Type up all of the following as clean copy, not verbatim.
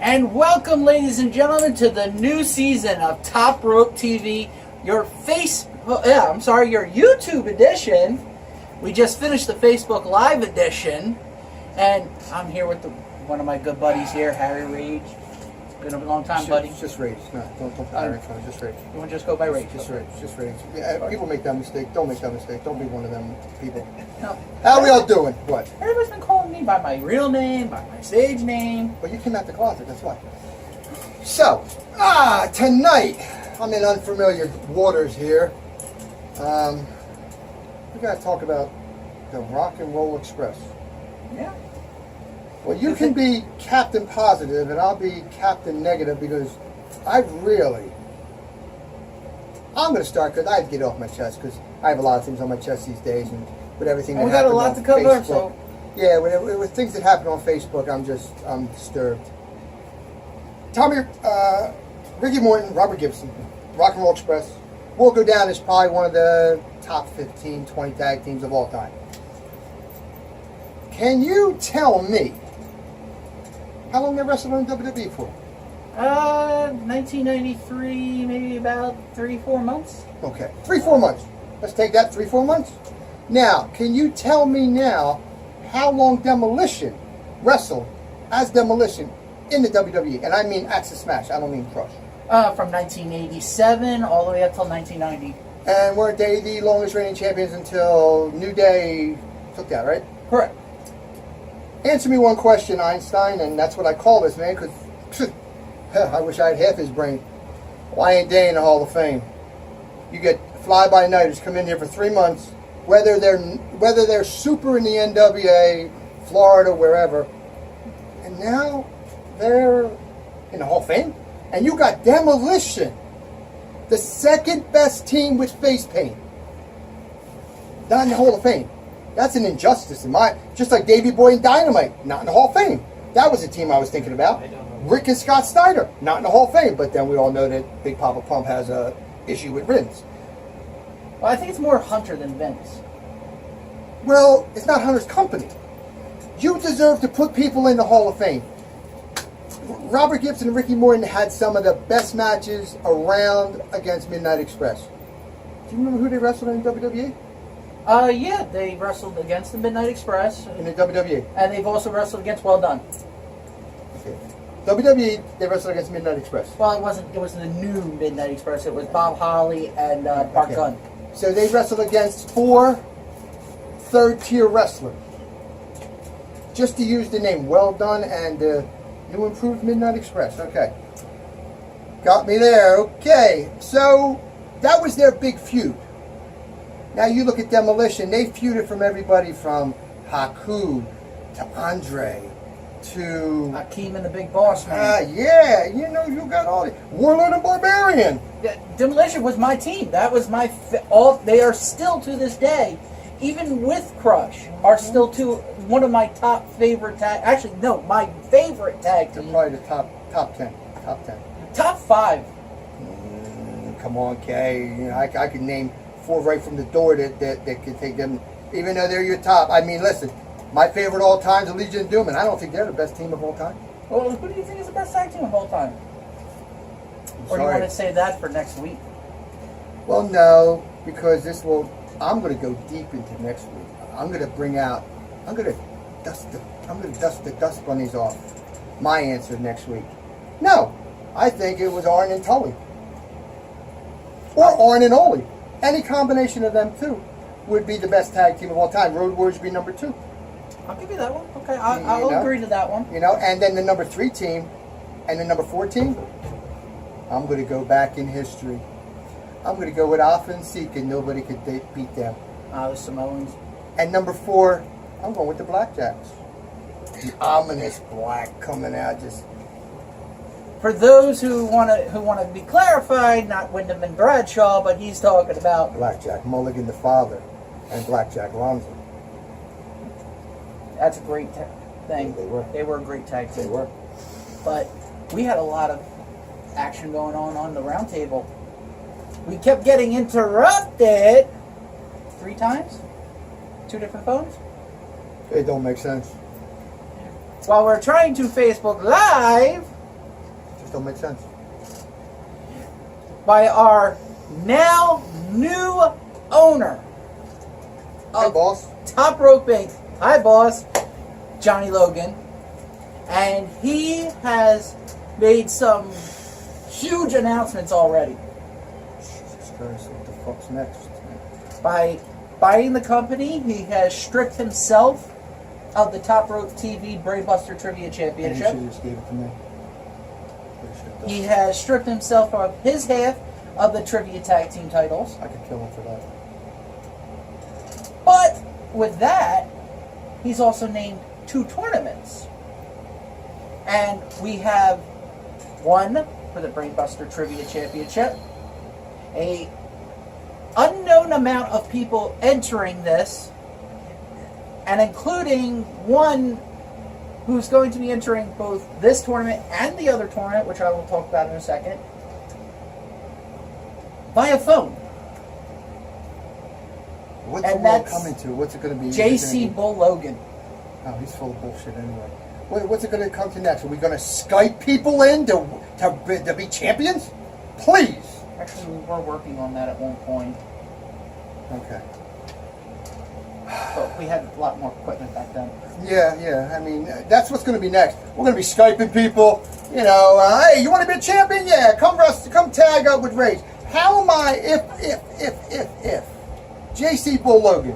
And welcome, ladies and gentlemen, to the new season of Top Rope TV, your YouTube edition. We just finished the Facebook Live edition, and I'm here with one of my good buddies here, Harry Rage. Been a long time, buddy. Just Rage. No, don't put Harry in front. Just Rage. You want to just go by Rage? Just Rage. Just Rage. Yeah, people make that mistake. Don't make that mistake. Don't be one of them people. No. How are we all doing? What? Everybody's been calling me by my real name, by my stage name. Well, you came out the closet. That's why. So, tonight I'm in unfamiliar waters here. We got to talk about the Rock and Roll Express. Yeah. Well, you can be Captain Positive, and I'll be Captain Negative because I'm going to start because I have to get it off my chest because I have a lot of things on my chest these days, and with everything that happened on Facebook. We got a lot to cover, so. Yeah, with things that happen on Facebook, I'm disturbed. Tommy, Ricky Morton, Robert Gibson, Rock and Roll Express will go down as probably one of the top 15, 20 tag teams of all time. Can you tell me how long they wrestled in WWE for? 1993, maybe about 3-4 months. Okay, 3-4 months. Let's take that, 3-4 months. Now, can you tell me now how long Demolition wrestled as Demolition in the WWE? And I mean Axis Smash, I don't mean Crush. From 1987 all the way up till 1990. And weren't they the longest reigning champions until New Day took that, right? Correct. Answer me one question, Einstein, and that's what I call this man, because I wish I had half his brain. Why ain't they in the Hall of Fame? You get fly-by-nighters come in here for 3 months, whether they're super in the NWA, Florida, wherever, and now they're in the Hall of Fame? And you got Demolition, the second best team with face paint, not in the Hall of Fame. That's an injustice in my... Just like Davey Boy and Dynamite, not in the Hall of Fame. That was a team I was thinking about. Rick and Scott Steiner, not in the Hall of Fame. But then we all know that Big Papa Pump has a issue with Vince. Well, I think it's more Hunter than Vince. Well, it's not Hunter's company. You deserve to put people in the Hall of Fame. Robert Gibson and Ricky Morton had some of the best matches around against Midnight Express. Do you remember who they wrestled in WWE? Yeah, they wrestled against the Midnight Express. In the WWE. And they've also wrestled against Well Done. Okay. WWE, they wrestled against Midnight Express. Well, it wasn't the new Midnight Express. It was Bob Holly and Bart Gunn. So they wrestled against 4 third-tier wrestlers. Just to use the name Well Done and New Improved Midnight Express. Okay. Got me there. Okay. So that was their big feud. Now you look at Demolition, they feuded from everybody from Haku to Andre to... Hakeem and the Big Boss Man. Yeah, you know, you got all the... Warlord and Barbarian. Demolition was my team. That was my... They are still to this day, even with Crush, are still one of my top favorite tag... Actually, no, my favorite tag team. Probably the top 10. Top 10. Top 5. Come on, Kay. You know, I could name 4 right from the door that could take them, even though they're your top. I mean, listen, my favorite all time is Legion of Doom, and I don't think they're the best team of all time. Well, who do you think is the best tag team of all time? Or do you want to say that for next week? Well, no, because I'm going to go deep into next week. I'm going to dust the dust bunnies off. My answer next week. No, I think it was Arn and Tully. Or Arn and Ole. Any combination of them two would be the best tag team of all time. Road Warriors would be number 2. I'll give you that one. Okay, I'll agree to that one. You know, and then the number 3 team and the number 4 team, I'm going to go back in history. I'm going to go with Alpha and Sika. Nobody could beat them. The Samoans. And number 4, I'm going with the Blackjacks. The ominous black coming out just... For those who want to be clarified, not Wyndham and Bradshaw, but he's talking about Blackjack Mulligan the father and Blackjack Lonzo. That's a great thing. They were a great tag team. They were. But we had a lot of action going on the round table. We kept getting interrupted 3 times. 2 different phones. It don't make sense. While we're trying to Facebook Live, Still makes sense. By our now new owner Hey, of boss. Top Rope Inc. Hi, boss. Johnny Logan. And he has made some huge announcements already. Jesus Christ, what the fuck's next? By buying the company, he has stripped himself of the Top Rope TV Brainbuster Trivia And Championship. you should have just gave it to me. He has stripped himself of his half of the Trivia Tag Team titles. I could kill him for that. But with that, he's also named 2 tournaments. And we have one for the Brainbuster Trivia Championship. A unknown amount of people entering this, and including one who's going to be entering both this tournament and the other tournament, which I will talk about in a second, via phone. What's And the world that's coming to? What's it going to be? JC Bull Logan. Oh, he's full of bullshit anyway. What's it going to come to next? Are we going to Skype people in to be champions? Please. Actually, we were working on that at one point, Okay. but we had a lot more equipment back then. Yeah. I mean, that's what's going to be next. We're going to be Skyping people. You know, hey, you want to be a champion? Yeah, come tag up with Rage. How am I if JC Bull Logan,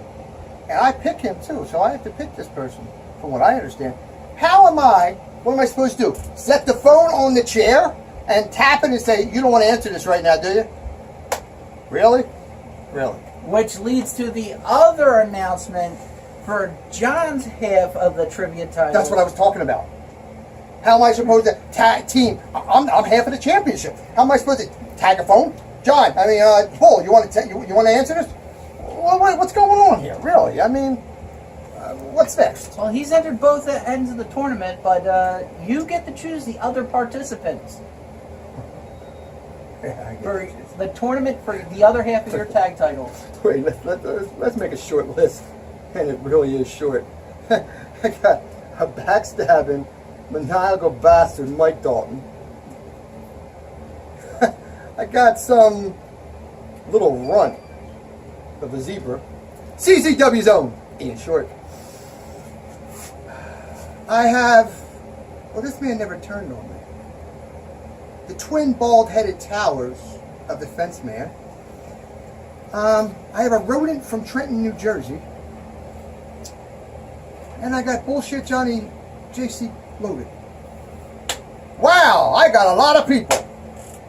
and I pick him too, so I have to pick this person, from what I understand. What am I supposed to do? Set the phone on the chair and tap it and say, you don't want to answer this right now, do you? Really? Really? Which leads to the other announcement for John's half of the trivia title. That's what I was talking about. How am I supposed to tag team? I'm half of the championship. How am I supposed to tag a phone? John, Bull, you want to answer this? What's going on here? Really? I mean, what's next? Well, he's entered both ends of the tournament, but you get to choose the other participants for the tournament for the other half of your tag titles. Wait, let's make a short list, and it really is short. I got a backstabbing, maniacal bastard, Mike Dalton. I got some little runt of a zebra, CCW's own Ian Short. I have, this man never turned on me. The twin bald-headed towers of the fence man. I have a rodent from Trenton, New Jersey. And I got bullshit Johnny JC Logan. Wow, I got a lot of people.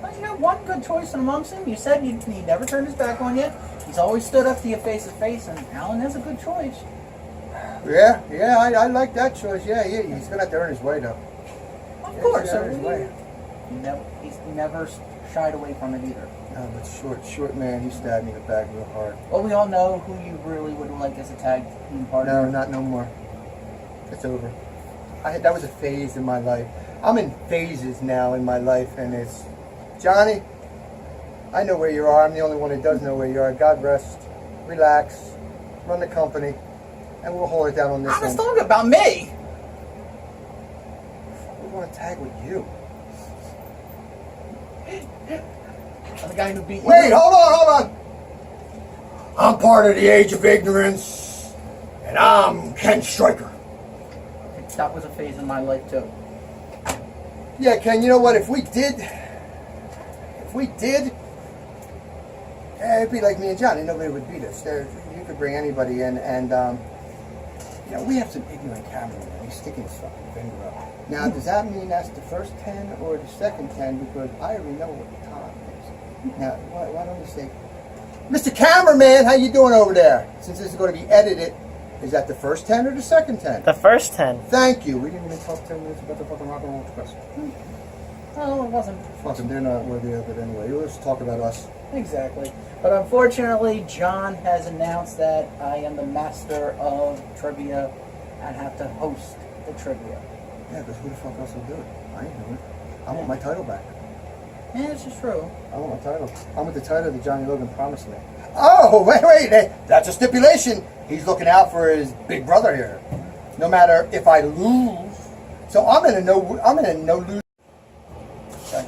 Well, you got one good choice amongst them. You said he never turned his back on you. He's always stood up to you face to face, and Alan has a good choice. Yeah, I like that choice. Yeah, he's gonna have to earn his way though. Of course, earn his way. He's never shied away from it either. No, but short man, he stabbed me in the back real hard. Well, we all know who you really would like as a tag team partner. No, not no more. It's over. That was a phase in my life. I'm in phases now in my life, and it's Johnny. I know where you are. I'm the only one that does know where you are. God rest. Relax. Run the company. And we'll hold it down on this I was end. talking about me. We want to tag with you. The guy who beat you. Wait, hold on. I'm part of the age of ignorance, and I'm Ken Stryker. That was a phase in my life too. Yeah, Ken, you know what? If we did, it'd be like me and Johnny. Nobody would beat us. You could bring anybody in, and we have some ignorant cameraman. He's sticking his fucking finger up. Now, does that mean that's the first 10 or the second 10? Because I already know what the time is. Now, why don't you say, Mr. Cameraman, how you doing over there? Since this is going to be edited, is that the first 10 or the second 10? The first 10. Thank you. We didn't even talk 10 minutes about the fucking Rock and Roll Express. No, it wasn't. Fuck them, they're not worthy of it anyway. Let's talk about us. Exactly. But unfortunately, John has announced that I am the master of trivia and have to host the trivia. Yeah, because who the fuck else will do it? I ain't doing it. I want my title back. Yeah, this is true. I want my title. I want the title that Johnny Logan promised me. Oh, wait. That's a stipulation. He's looking out for his big brother here. No matter if I lose. So I'm in a no lose. Okay.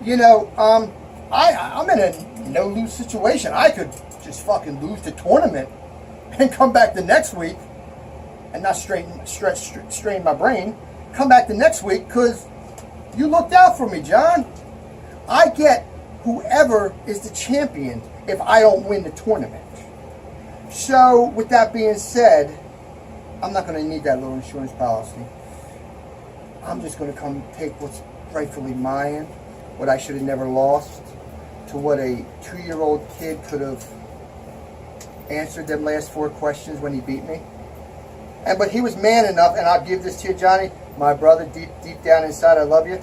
you know, I'm in a no-lose situation. I could just fucking lose the tournament and come back the next week and not strain my brain. Come back the next week because you looked out for me, John. I get whoever is the champion if I don't win the tournament. So, with that being said, I'm not going to need that little insurance policy. I'm just going to come take what's rightfully mine, what I should have never lost, to what a 2-year-old kid could have answered them last 4 questions when he beat me. But he was man enough, and I'll give this to you, Johnny, my brother, deep down inside, I love you.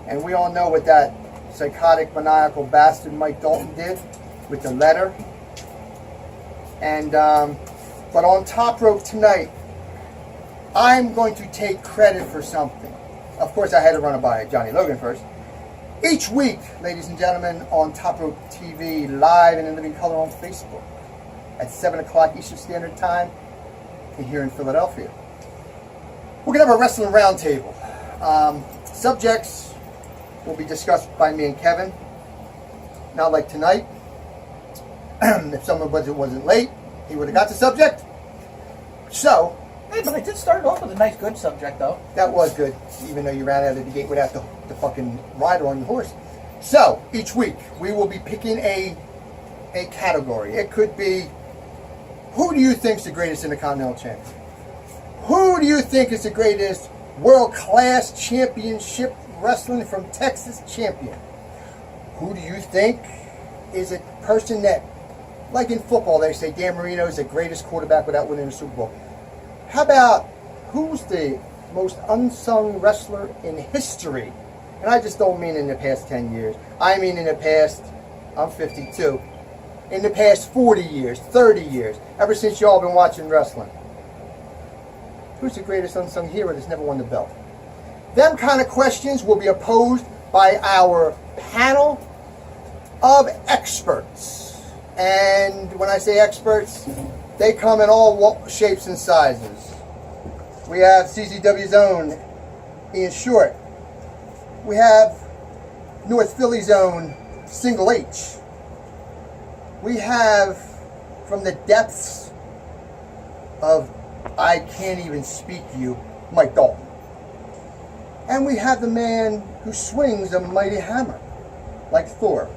And we all know what that psychotic, maniacal bastard Mike Dalton did with the letter. And but on Top Rope tonight, I'm going to take credit for something. Of course, I had to run it by Johnny Logan first. Each week, ladies and gentlemen, on Top Rope TV, live and in living color on Facebook, at 7 o'clock Eastern Standard Time, here in Philadelphia. We're going to have a wrestling roundtable. Subjects will be discussed by me and Kevin. Not like tonight. If someone wasn't late, he would have got the subject. So, Hey, but I did start off with a nice, good subject, though. that was good, even though you ran out of the gate without the fucking rider on your horse. So, each week, we will be picking a category. It could be, who do you think is the greatest Intercontinental Champion? Who do you think is the greatest world-class championship wrestling from Texas champion? Who do you think is a person that, like in football, they say Dan Marino is the greatest quarterback without winning a Super Bowl? How about who's the most unsung wrestler in history? And I just don't mean in the past 10 years. I mean in the past, I'm 52, in the past 40 years, 30 years, ever since y'all been watching wrestling. Who's the greatest unsung hero that's never won the belt? Them kind of questions will be posed by our panel of experts. And when I say experts, they come in all shapes and sizes. We have CCW's own Ian Short. We have North Philly's own Single H. We have, from the depths of I can't even speak to you, Mike Dalton. And we have the man who swings a mighty hammer, like Thor.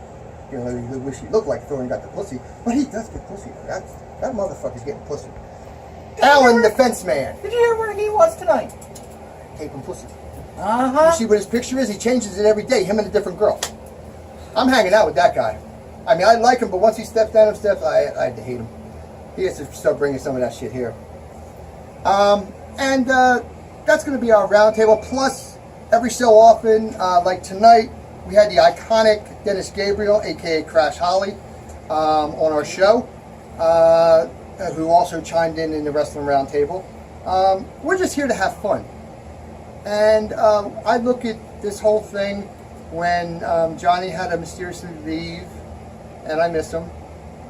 You know, you wish he looked like Thor and got the pussy, but he does get pussy. That motherfucker's getting pussy. Alan, the fence man. Did you hear where he was tonight? Taking pussy. Uh-huh. You see what his picture is? He changes it every day, him and a different girl. I'm hanging out with that guy. I mean, I like him, but once he steps down them steps, I hate him. He has to start bringing some of that shit here. That's going to be our roundtable. Plus, every so often, like tonight, we had the iconic Dennis Gabriel, a.k.a. Crash Holly, on our show, who also chimed in the Wrestling Roundtable. We're just here to have fun. And I look at this whole thing when Johnny had to mysteriously leave, and I miss him.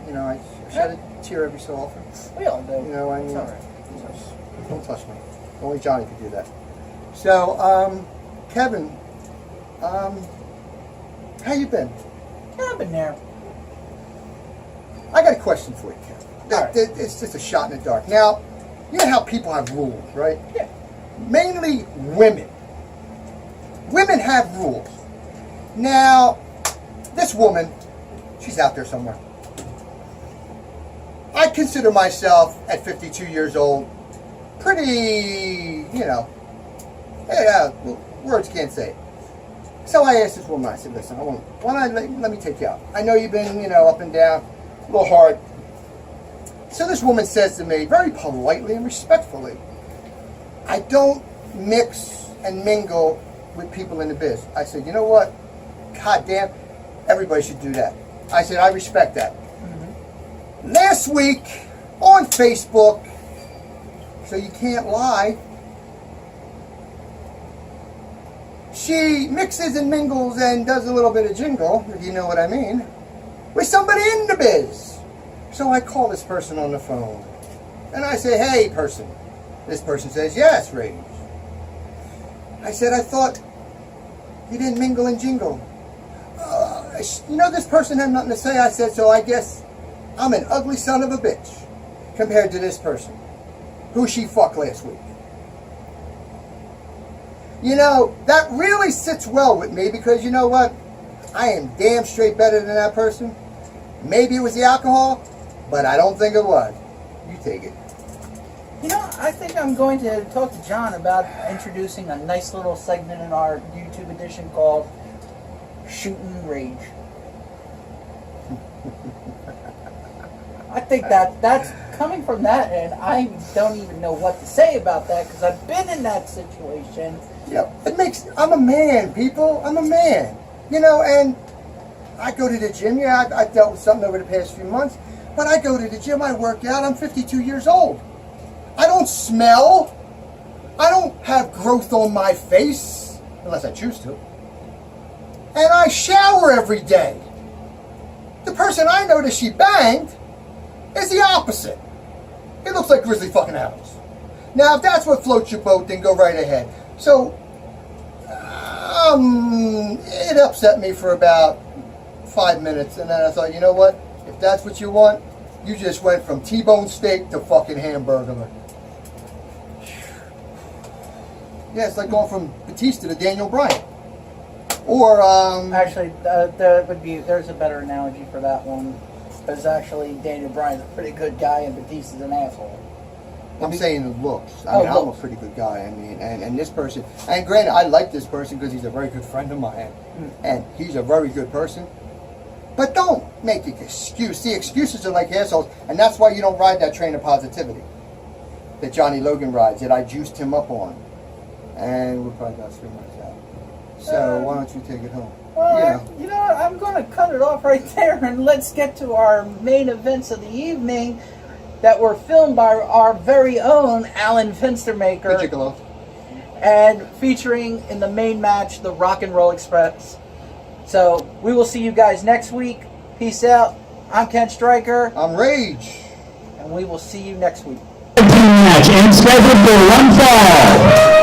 You know, I shed a tear every so often. We all do. You know, I mean, it's all right. don't touch me. Only Johnny could do that. So, Kevin, how you been? Yeah, I've been there. I got a question for you, Kevin. All right. It's just a shot in the dark. Now, you know how people have rules, right? Yeah. Mainly women. Women have rules. Now, this woman, she's out there somewhere. I consider myself, at 52 years old, pretty, you know, words can't say it. So I asked this woman, I said, listen, why don't let me take you out? I know you've been, you know, up and down, a little hard. So this woman says to me, very politely and respectfully, I don't mix and mingle with people in the biz. I said, you know what? God damn, everybody should do that. I said, I respect that. Mm-hmm. Last week, on Facebook, so you can't lie, she mixes and mingles and does a little bit of jingle, if you know what I mean, with somebody in the biz. So I call this person on the phone, and I say, hey, person. This person says, yes, Rage. I said, I thought you didn't mingle and jingle. this person had nothing to say. I said, so I guess I'm an ugly son of a bitch compared to this person. Who she fucked last week. That really sits well with me because you know what? I am damn straight better than that person. Maybe it was the alcohol, but I don't think it was. You take it. I think I'm going to talk to John about introducing a nice little segment in our YouTube edition called Shooting Rage. I think that's coming from that, and I don't even know what to say about that because I've been in that situation. Yeah, I'm a man, people. I'm a man. And I go to the gym. Yeah, I dealt with something over the past few months, but I go to the gym, I work out. I'm 52 years old. I don't smell. I don't have growth on my face, unless I choose to. And I shower every day. The person I know that she banged is the opposite. It looks like Grizzly fucking Adams. Now, if that's what floats your boat, then go right ahead. So, it upset me for about 5 minutes, and then I thought, you know what? If that's what you want, you just went from T-bone steak to fucking hamburger. Yeah, it's like going from Batista to Daniel Bryan. Or, Actually, there's a better analogy for that one. Because actually, Daniel Bryan's a pretty good guy and Batista's an asshole. I'm saying the looks. I'm a pretty good guy. And this person, and granted, I like this person because he's a very good friend of mine. And he's a very good person. But don't make an excuse. See, excuses are like assholes. And that's why you don't ride that train of positivity that Johnny Logan rides, that I juiced him up on. And we're probably about 3 minutes out. So why don't you take it home? Well, I'm going to cut it off right there and let's get to our main events of the evening that were filmed by our very own Alan Finstermaker and featuring in the main match the Rock and Roll Express. So we will see you guys next week. Peace out. I'm Ken Stryker. I'm Rage. And we will see you next week. Match and scheduled for one fall.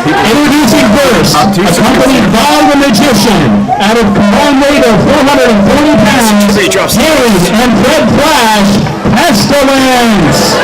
Introducing first, accompanied by the Magician, out of combined weight of 440 pounds, Hayes and Fred Flash, Pestilence.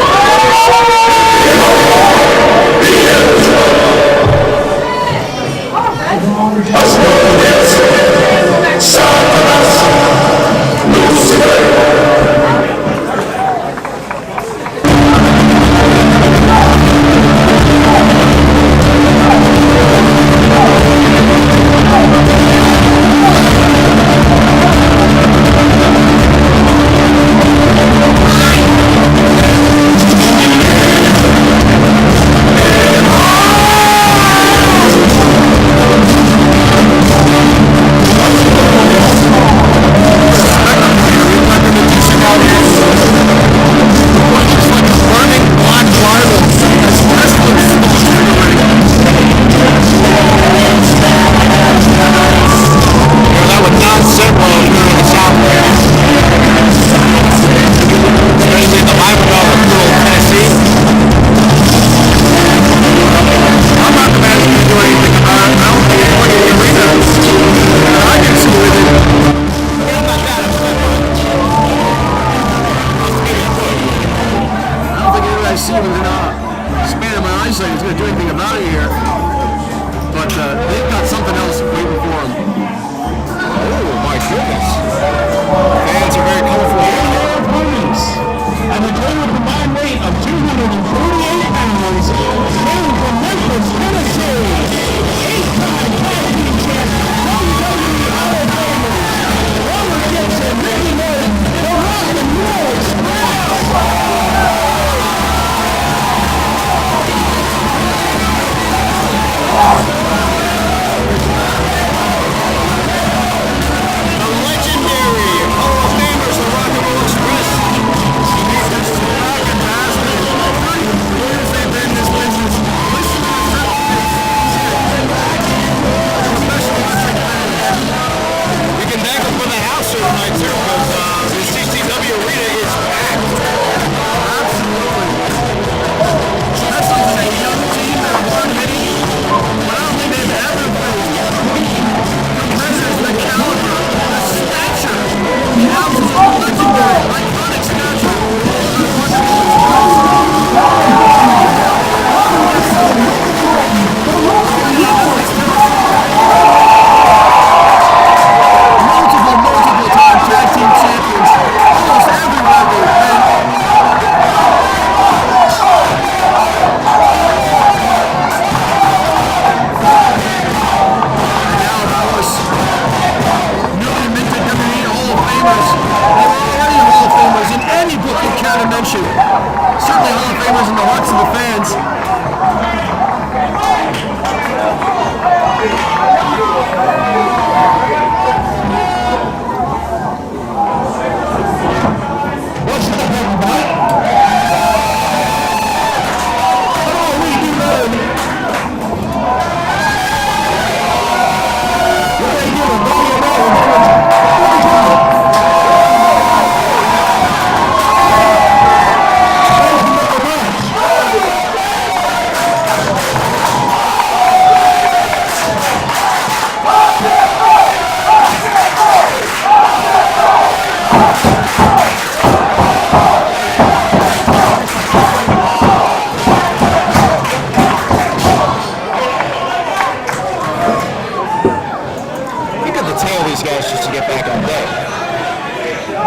hands.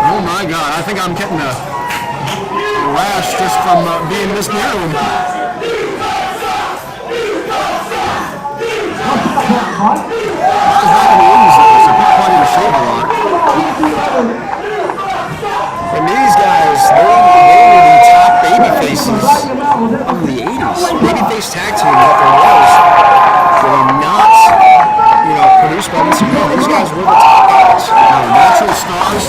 Oh my God, I think I'm getting a rash just from being this near to him. And these guys, they were the top baby faces of the 80s. Babyface tag team that there was. They were not, produced by this man. These guys were the top guys. Natural stars.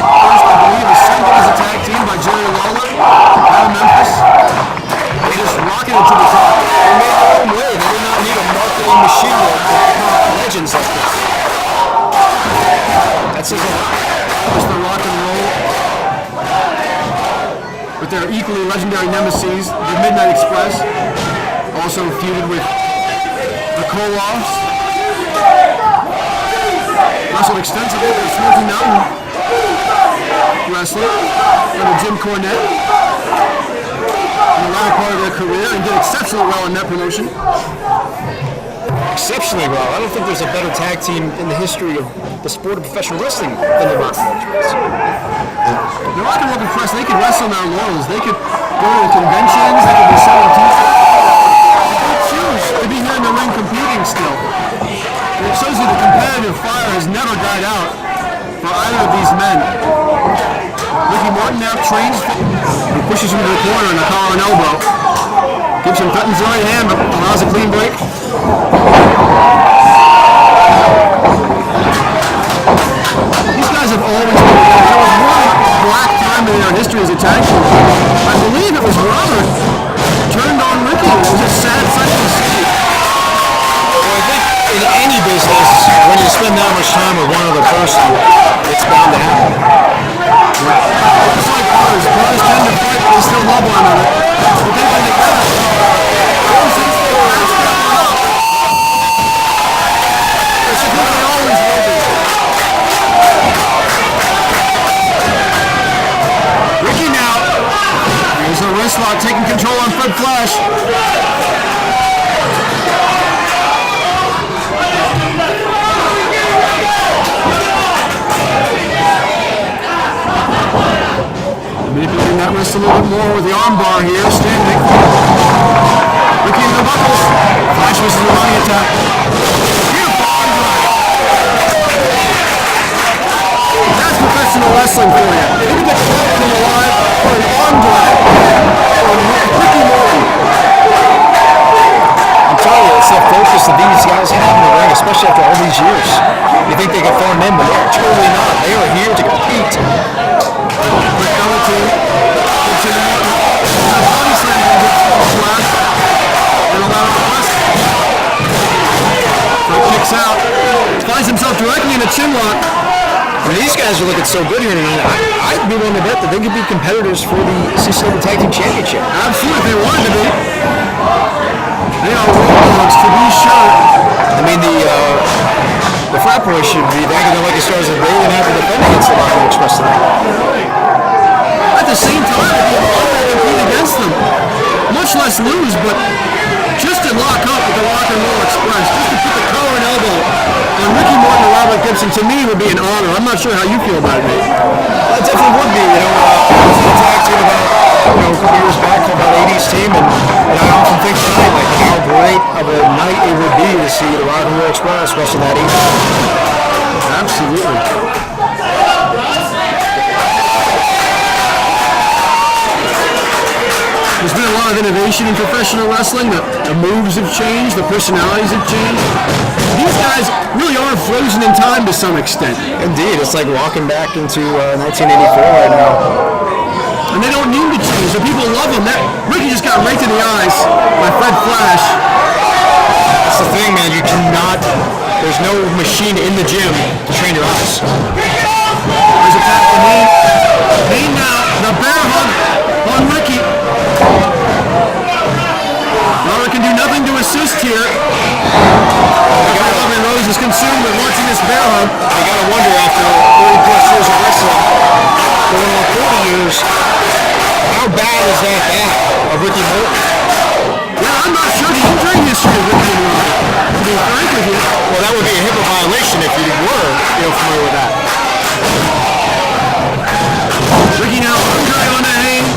First, I believe, assembled as a tag team by Jerry Lawler out of Memphis. They just rocketed to the top. They made their own way. They did not need a marketing machine with legends like this. That says a lot. Just the rock and roll. With their equally legendary nemesis, the Midnight Express. Also feuded with the Koloffs. Wrestled extensively with Smoky Mountain wrestler under Jim Cornette in the latter part of their career and did exceptionally well in that promotion. Exceptionally well. I don't think there's a better tag team in the history of the sport of professional wrestling than the Rock and Roll Express. The Rock and Roll Express, they could wrestle on their laurels. They could go to conventions, they could be selling t-shirts. They could choose to be here in the ring competing still. And it shows you the competitive fire has never died out for either of these men. Ricky Morton now trains. He pushes him to the corner in the collar and elbow. Gives him threatens the right hand, but allows a clean break. These guys have always been together. There was one black time in their history as a tag team. I believe it was Robert turned on Ricky. It was a sad sight to see. Well, I think in any business, when you spend that much time with one other person, it's bound to happen. Just like brothers tend to fight, but they still love one another. But they've been together ever since they were last up. It's a good they always will be. Ricky now. Here's a wrist lock taking control on Fred Flash. Manipulating that wrist a little bit more with the arm bar here, standing. Ricky into the buckles. Flash misses the running attack. Beautiful arm drag. That's professional wrestling for you. Look at the club from alive for an arm drag from Ricky Morton. I'm telling you, it's the focus that these guys have in the ring, especially after all these years. You think they could throw them in, but they're totally not. They are here to compete. Quick double team. Gets in the body slam and gets flash. And allow it to press. Fred kicks out. Finds himself directly in a chin lock. I mean, these guys are looking so good here tonight. I'd be willing to bet that they could be competitors for the CCW Tag Team Championship. Absolutely, if they wanted to be. They are warlords to be sure. I mean, the frat boys should be thanking the Lucky Stars if they even have to defend against the Rock and Roll Express tonight. At the same time, they want to compete against them. Much less lose, but just to lock up with the Rock and Roll Express, just to put the collar and elbow on Ricky Morton and Robert Gibson, to me would be an honor. I'm not sure how you feel about it, Nate. Well, it definitely would be. I was in a tag team about a couple years back called about 80s team, and I often think tonight like how great of a night it would be to see the Rock and Roll Express wrestle that evening. Absolutely. There's been a lot of innovation in professional wrestling. The moves have changed, the personalities have changed. These guys really are frozen in time to some extent. Indeed, it's like walking back into 1984 right now. And they don't need to change, so people love them. Ricky just got raked in the eyes by Fred Flash. That's the thing, man. You cannot. There's no machine in the gym to train your eyes. There's a tap for Hayne. Hayne now, the bear hug on Ricky. Robert can do nothing to assist here. Robin Rose is consumed with watching this bear hug. You gotta wonder after 30 plus years of wrestling, going on 40 years, how bad is that of Ricky Morton? Yeah, I'm not sure the injury history of Ricky Morton, to be frank with you. Well, that would be a HIPAA violation if you were familiar with that. Ricky now trying on to Hayne.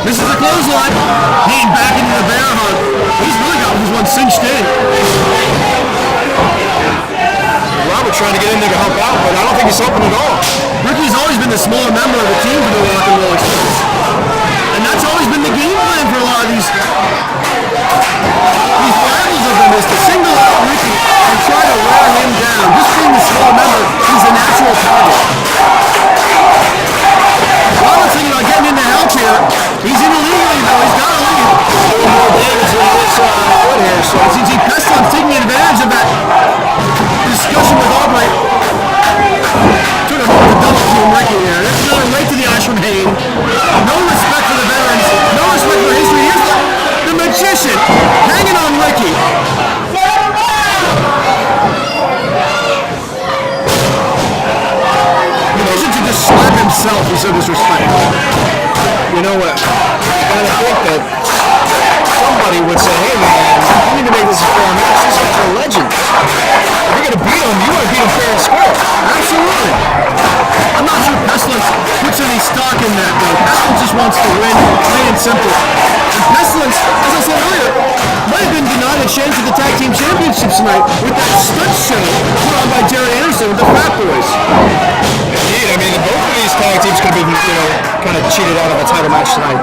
This is the clothesline. Hayne back into the bear hug. He's really got this one cinched in. Robert trying to get in there to help out, but I don't think he's helping at all. Ricky's always been the smaller member of the team for the Rock and Roll Express. And that's always been the game plan for a lot of these rivals of them, is to single out Ricky and try to wear him down. Just being the small member, he's a natural target. Robert's thinking about getting into help here. He's in illegally though, he's got to leave. More damage than this foot here, so I see Pestilence taking advantage of that discussion with Aubrey. Took a double team Ricky there. That's another right to the eyes from Hayne. No respect for the veterans. No respect for history. Here's the magician hanging on Ricky. Magician to just slap himself. He's so disrespectful. you know what? You gotta think that somebody would say, hey man, you need to make this a fair match. These guys are legends. If you're gonna beat them, you want to beat them fair and square. Absolutely. I'm not sure Pestilence puts any stock in that though. Pestilence just wants to win, plain and simple. And Pestilence, as I said earlier, might have been denied a chance at the Tag Team Championships tonight with that stunt show put on by Jerry Anderson with the Fat Boys. Indeed, I mean, both of these tag teams could have been, kind of cheated out of a title match tonight.